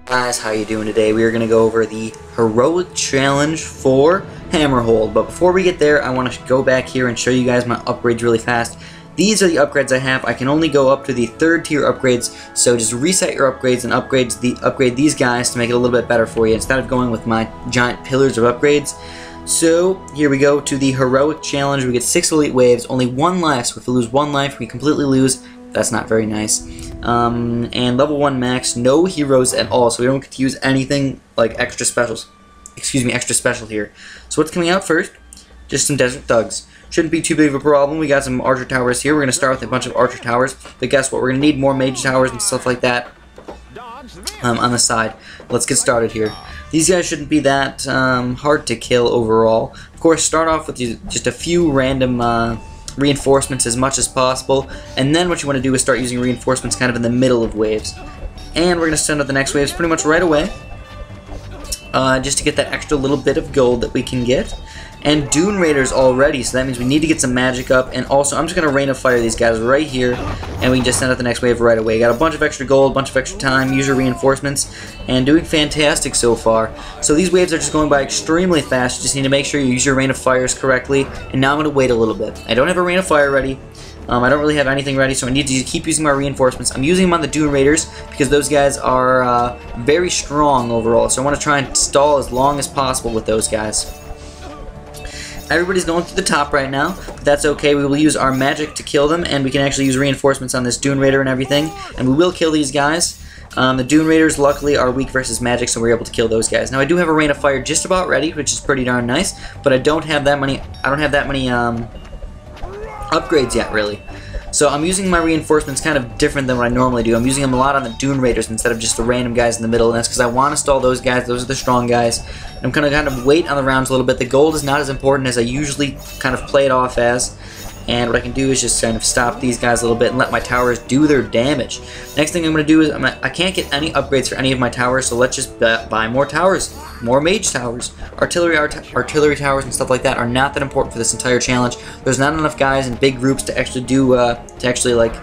Guys, how you doing today? We are going to go over the heroic challenge for Hammerhold. But before we get there, I want to go back here and show you guys my upgrades really fast. These are the upgrades I have. I can only go up to the 3rd tier upgrades, so just reset your upgrades and upgrade these guys to make it a little bit better for you instead of going with my giant pillars of upgrades. So here we go to the heroic challenge. We get 6 elite waves, only 1 life, so if we lose 1 life, we completely lose. That's not very nice. And level 1 max, no heroes at all, so we don't get to use anything like extra special here. So what's coming out first? Just some desert thugs. Shouldn't be too big of a problem. We got some archer towers here. We're going to start with a bunch of archer towers, but guess what? We're going to need more mage towers and stuff like that on the side. Let's get started here. These guys shouldn't be that hard to kill overall. Of course, start off with just a few random reinforcements as much as possible, and then what you want to do is start using reinforcements kind of in the middle of waves. And we're going to send out the next waves pretty much right away, just to get that extra little bit of gold that we can get. And Dune Raiders already, so that means we need to get some magic up, and also I'm just going to rain of fire these guys right here, and we can just send out the next wave right away. Got a bunch of extra gold, bunch of extra time, use your reinforcements, and doing fantastic so far. So these waves are just going by extremely fast. You just need to make sure you use your rain of fires correctly, and now I'm going to wait a little bit. I don't have a rain of fire ready. I don't really have anything ready, so I need to keep using my reinforcements. I'm using them on the Dune Raiders because those guys are very strong overall, so I want to try and stall as long as possible with those guys. Everybody's going through the top right now, but that's okay. We will use our magic to kill them, and we can actually use reinforcements on this Dune Raider and everything, and we will kill these guys. The Dune Raiders, luckily, are weak versus magic, so we're able to kill those guys. Now, I do have a Rain of Fire just about ready, which is pretty darn nice, but I don't have that many upgrades yet, really. So I'm using my reinforcements kind of different than what I normally do. I'm using them a lot on the Dune Raiders instead of just the random guys in the middle, and that's because I want to stall those guys. Those are the strong guys. And I'm going to kind of wait on the rounds a little bit. The gold is not as important as I usually kind of play it off as. And what I can do is just kind of stop these guys a little bit and let my towers do their damage. Next thing I'm going to do is I can't get any upgrades for any of my towers, so let's just buy more towers, more mage towers. Artillery towers and stuff like that are not that important for this entire challenge. There's not enough guys in big groups to actually do like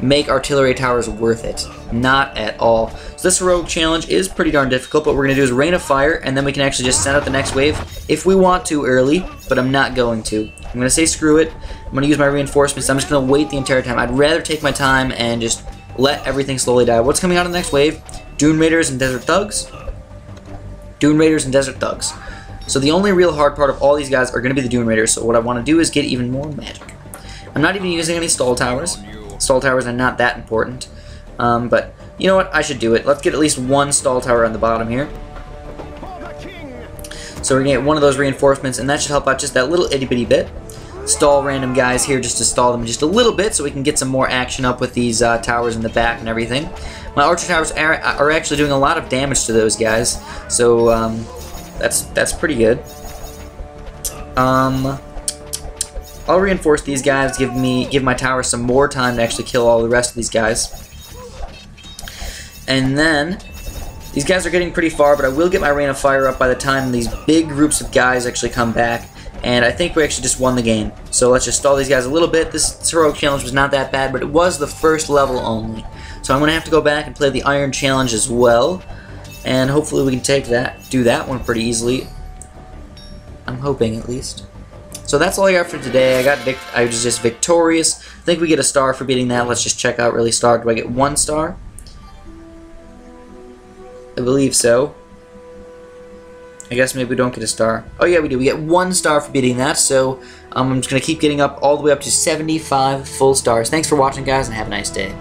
make artillery towers worth it. Not at all. So this heroic challenge is pretty darn difficult, but what we're going to do is Rain of Fire, and then we can actually just send out the next wave if we want to early, but I'm not going to. I'm going to say screw it. I'm going to use my reinforcements. I'm just going to wait the entire time. I'd rather take my time and just let everything slowly die. What's coming out of the next wave? Dune Raiders and Desert Thugs. Dune Raiders and Desert Thugs. So the only real hard part of all these guys are going to be the Dune Raiders, so what I want to do is get even more magic. I'm not even using any stall towers. Stall towers are not that important. But you know what? I should do it. Let's get at least 1 stall tower on the bottom here. So we're going to get one of those reinforcements, and that should help out just that little itty-bitty bit. Stall random guys here just to stall them just a little bit so we can get some more action up with these towers in the back and everything. My archer towers are actually doing a lot of damage to those guys, so that's pretty good. I'll reinforce these guys, give my towers some more time to actually kill all the rest of these guys. And then these guys are getting pretty far, but I will get my Rain of Fire up by the time these big groups of guys actually come back. And I think we actually just won the game. So let's just stall these guys a little bit. This heroic challenge was not that bad, but it was the first level only. So I'm going to have to go back and play the Iron Challenge as well. And hopefully we can do that one pretty easily. I'm hoping, at least. So that's all I got for today. I was just victorious. I think we get a star for beating that. Let's just check out really star. Do I get 1 star? I believe so. I guess maybe we don't get a star. Oh yeah, we do. We get 1 star for beating that, so I'm just going to keep getting up all the way up to 75 full stars. Thanks for watching, guys, and have a nice day.